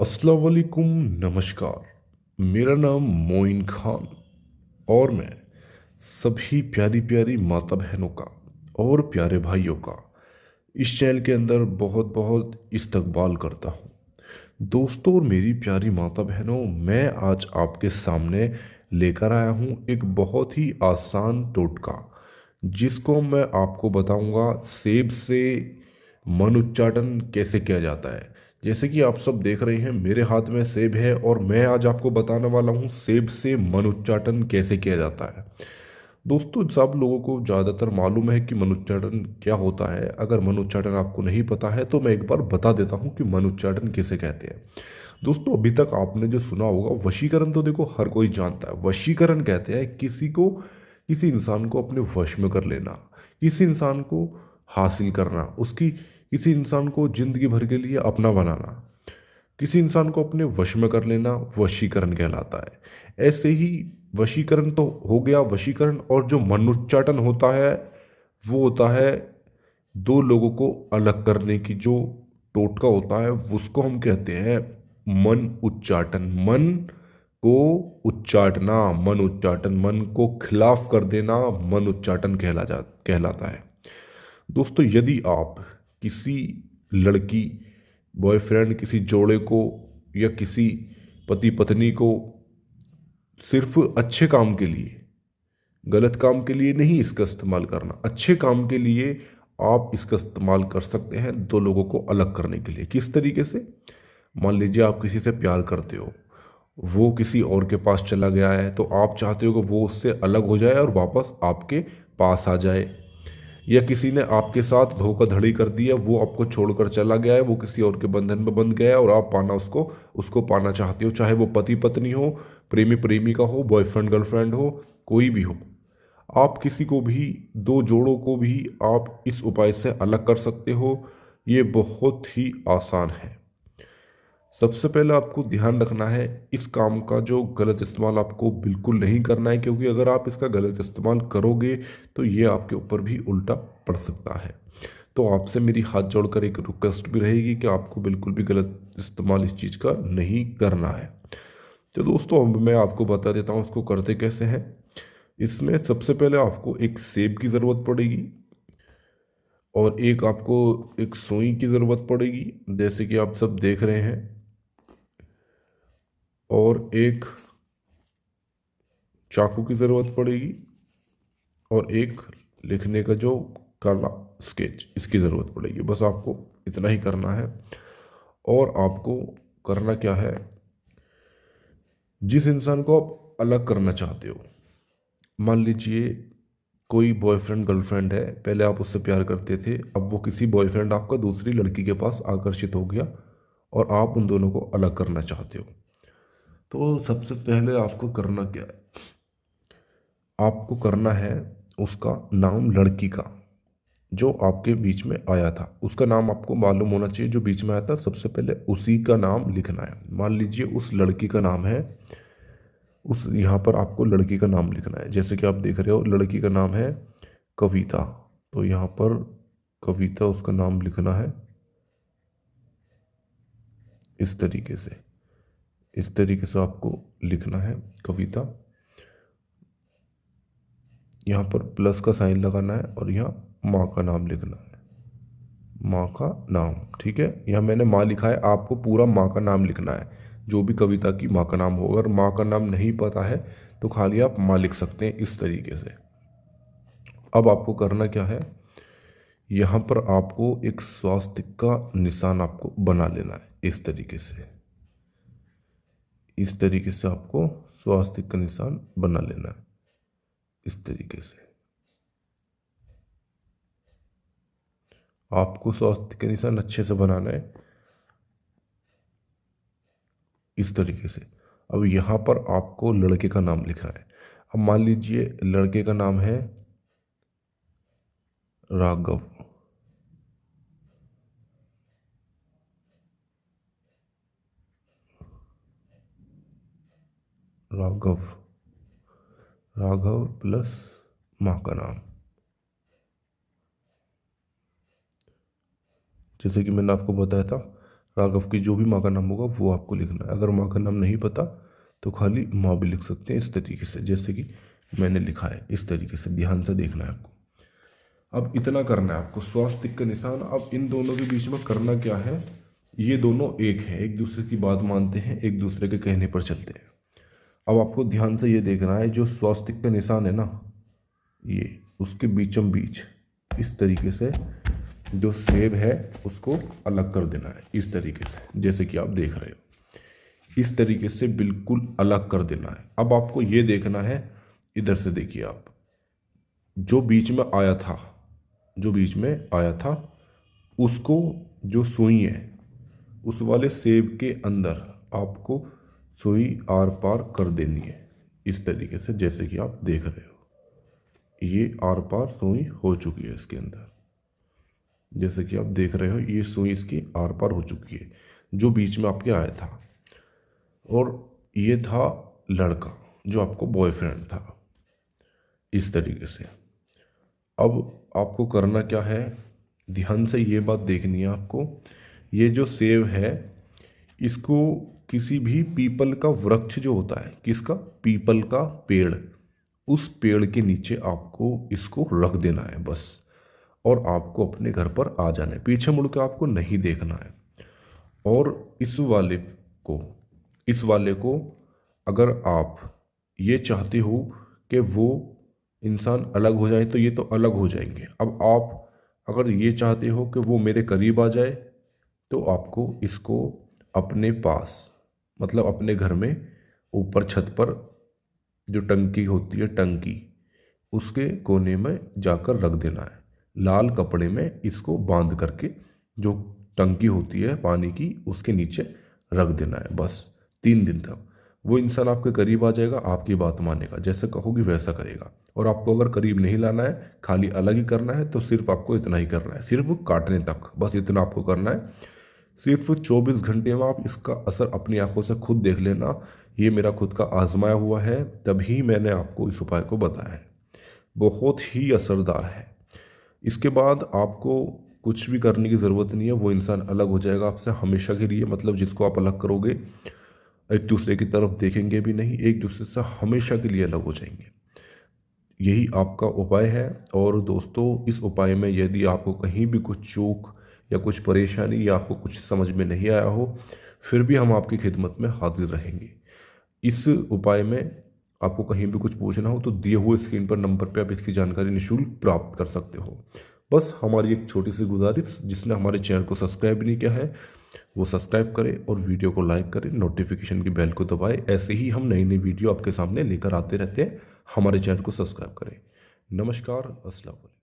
अस्सलाम वालेकुम। नमस्कार। मेरा नाम मोइन खान और मैं सभी प्यारी प्यारी माता बहनों का और प्यारे भाइयों का इस चैनल के अंदर बहुत बहुत इस्तकबाल करता हूँ। दोस्तों और मेरी प्यारी माता बहनों, मैं आज आपके सामने लेकर आया हूँ एक बहुत ही आसान टोटका, जिसको मैं आपको बताऊंगा सेब से मन उच्चाटन कैसे किया जाता है। जैसे कि आप सब देख रहे हैं, मेरे हाथ में सेब है और मैं आज आपको बताने वाला हूँ सेब से मन उच्चाटन कैसे किया जाता है। दोस्तों, सब लोगों को ज़्यादातर मालूम है कि मन उच्चाटन क्या होता है। अगर मन उच्चाटन आपको नहीं पता है तो मैं एक बार बता देता हूँ कि मन उच्चाटन किसे कहते हैं। दोस्तों, अभी तक आपने जो सुना होगा वशीकरण, तो देखो हर कोई जानता है। वशीकरण कहते हैं किसी इंसान को अपने वश में कर लेना, किसी इंसान को हासिल करना, उसकी किसी इंसान को जिंदगी भर के लिए अपना बनाना, किसी इंसान को अपने वश में कर लेना वशीकरण कहलाता है। ऐसे ही वशीकरण तो हो गया वशीकरण, और जो मनोच्चाटन होता है वो होता है दो लोगों को अलग करने की जो टोटका होता है, उसको हम कहते हैं मन उच्चाटन। मन को उच्चाटना, मन उच्चाटन, मन को खिलाफ कर देना मन उच्चाटन कहलाता है। दोस्तों, यदि आप किसी लड़की, बॉयफ्रेंड, किसी जोड़े को या किसी पति पत्नी को सिर्फ अच्छे काम के लिए, गलत काम के लिए नहीं इसका इस्तेमाल करना, अच्छे काम के लिए आप इसका इस्तेमाल कर सकते हैं दो लोगों को अलग करने के लिए। किस तरीके से? मान लीजिए आप किसी से प्यार करते हो, वो किसी और के पास चला गया है, तो आप चाहते हो कि वो उससे अलग हो जाए और वापस आपके पास आ जाए। या किसी ने आपके साथ धोखाधड़ी कर दिया, वो आपको छोड़कर चला गया है, वो किसी और के बंधन में बंध गया है और आप पाना उसको उसको पाना चाहते हो, चाहे वो पति पत्नी हो, प्रेमी प्रेमिका हो, बॉयफ्रेंड गर्लफ्रेंड हो, कोई भी हो। आप किसी को भी, दो जोड़ों को भी आप इस उपाय से अलग कर सकते हो। ये बहुत ही आसान है। सबसे पहले आपको ध्यान रखना है, इस काम का जो गलत इस्तेमाल आपको बिल्कुल नहीं करना है, क्योंकि अगर आप इसका गलत इस्तेमाल करोगे तो ये आपके ऊपर भी उल्टा पड़ सकता है। तो आपसे मेरी हाथ जोड़कर एक रिक्वेस्ट भी रहेगी कि आपको बिल्कुल भी गलत इस्तेमाल इस चीज़ का नहीं करना है। तो दोस्तों, अब मैं आपको बता देता हूँ उसको करते कैसे हैं। इसमें सबसे पहले आपको एक सेब की ज़रूरत पड़ेगी और एक आपको एक सुई की ज़रूरत पड़ेगी, जैसे कि आप सब देख रहे हैं, और एक चाकू की ज़रूरत पड़ेगी और एक लिखने का जो काला स्केच, इसकी ज़रूरत पड़ेगी। बस आपको इतना ही करना है। और आपको करना क्या है, जिस इंसान को आप अलग करना चाहते हो, मान लीजिए कोई बॉयफ्रेंड गर्लफ्रेंड है, पहले आप उससे प्यार करते थे, अब वो किसी बॉयफ्रेंड आपका दूसरी लड़की के पास आकर्षित हो गया और आप उन दोनों को अलग करना चाहते हो। तो सबसे पहले आपको करना क्या है, आपको करना है उसका नाम, लड़की का जो आपके बीच में आया था उसका नाम आपको मालूम होना चाहिए। जो बीच में आया था सबसे पहले उसी का नाम लिखना है। मान लीजिए उस लड़की का नाम है, उस यहाँ पर आपको लड़की का नाम लिखना है। जैसे कि आप देख रहे हो लड़की का नाम है कविता, तो यहाँ पर कविता उसका नाम लिखना है इस तरीके से। इस तरीके से आपको लिखना है कविता। यहाँ पर प्लस का साइन लगाना है और यहाँ माँ का नाम लिखना है, माँ का नाम। ठीक है, यहाँ मैंने माँ लिखा है, आपको पूरा माँ का नाम लिखना है, जो भी कविता की माँ का नाम हो। अगर माँ का नाम नहीं पता है तो खाली आप माँ लिख सकते हैं इस तरीके से। अब आपको करना क्या है, यहाँ पर आपको एक स्वास्तिक का निशान आपको बना लेना है इस तरीके से। इस तरीके से आपको स्वास्तिक का निशान बना लेना है इस तरीके से। आपको स्वास्तिक का निशान अच्छे से बनाना है इस तरीके से। अब यहाँ पर आपको लड़के का नाम लिखना है। अब मान लीजिए लड़के का नाम है राघव। राघव, राघव प्लस माँ का नाम। जैसे कि मैंने आपको बताया था, राघव की जो भी माँ का नाम होगा वो आपको लिखना है। अगर माँ का नाम नहीं पता तो खाली माँ भी लिख सकते हैं इस तरीके से, जैसे कि मैंने लिखा है इस तरीके से। ध्यान से देखना है आपको। अब इतना करना है आपको, स्वास्तिक का निशान। अब इन दोनों के बीच में करना क्या है, ये दोनों एक हैं, एक दूसरे की बात मानते हैं, एक दूसरे के कहने पर चलते हैं। अब आपको ध्यान से ये देखना है, जो स्वास्तिक का निशान है ना, ये उसके बीचों बीच इस तरीके से जो सेब है उसको अलग कर देना है इस तरीके से, जैसे कि आप देख रहे हो। इस तरीके से बिल्कुल अलग कर देना है। अब आपको ये देखना है, इधर से देखिए आप, जो बीच में आया था, जो बीच में आया था उसको, जो सुई है उस वाले सेब के अंदर आपको सुई आर पार कर देनी है इस तरीके से, जैसे कि आप देख रहे हो। ये आर पार सुई हो चुकी है इसके अंदर, जैसे कि आप देख रहे हो, ये सुई इसकी आर पार हो चुकी है जो बीच में आपके आया था। और ये था लड़का जो आपको बॉयफ्रेंड था, इस तरीके से। अब आपको करना क्या है, ध्यान से ये बात देखनी है आपको। ये जो सेब है इसको किसी भी पीपल का वृक्ष जो होता है, किसका, पीपल का पेड़, उस पेड़ के नीचे आपको इसको रख देना है बस। और आपको अपने घर पर आ जाना है, पीछे मुड़ के आपको नहीं देखना है। और इस वाले को अगर आप ये चाहते हो कि वो इंसान अलग हो जाए तो ये तो अलग हो जाएंगे। अब आप अगर ये चाहते हो कि वो मेरे करीब आ जाए तो आपको इसको अपने पास, मतलब अपने घर में ऊपर छत पर जो टंकी होती है, टंकी उसके कोने में जाकर रख देना है। लाल कपड़े में इसको बांध करके जो टंकी होती है पानी की उसके नीचे रख देना है बस 3 दिन तक। वो इंसान आपके करीब आ जाएगा, आपकी बात मानेगा, जैसे कहोगी वैसा करेगा। और आपको अगर करीब नहीं लाना है, खाली अलग ही करना है, तो सिर्फ आपको इतना ही करना है, सिर्फ काटने तक, बस इतना आपको करना है। सिर्फ 24 घंटे में आप इसका असर अपनी आंखों से खुद देख लेना। ये मेरा खुद का आजमाया हुआ है, तभी मैंने आपको इस उपाय को बताया है। बहुत ही असरदार है। इसके बाद आपको कुछ भी करने की ज़रूरत नहीं है, वो इंसान अलग हो जाएगा आपसे हमेशा के लिए। मतलब जिसको आप अलग करोगे, एक दूसरे की तरफ देखेंगे भी नहीं, एक दूसरे से हमेशा के लिए अलग हो जाएंगे। यही आपका उपाय है। और दोस्तों, इस उपाय में यदि आपको कहीं भी कुछ चूक या कुछ परेशानी या आपको कुछ समझ में नहीं आया हो, फिर भी हम आपकी खिदमत में हाजिर रहेंगे। इस उपाय में आपको कहीं भी कुछ पूछना हो तो दिए हुए स्क्रीन पर नंबर पे आप इसकी जानकारी निःशुल्क प्राप्त कर सकते हो। बस हमारी एक छोटी सी गुजारिश, जिसने हमारे चैनल को सब्सक्राइब नहीं किया है वो सब्सक्राइब करे और वीडियो को लाइक करें, नोटिफिकेशन की बेल को दबाए। ऐसे ही हम नई नई वीडियो आपके सामने लेकर आते रहते हैं। हमारे चैनल को सब्सक्राइब करें। नमस्कार, अस्सलाम वालेकुम।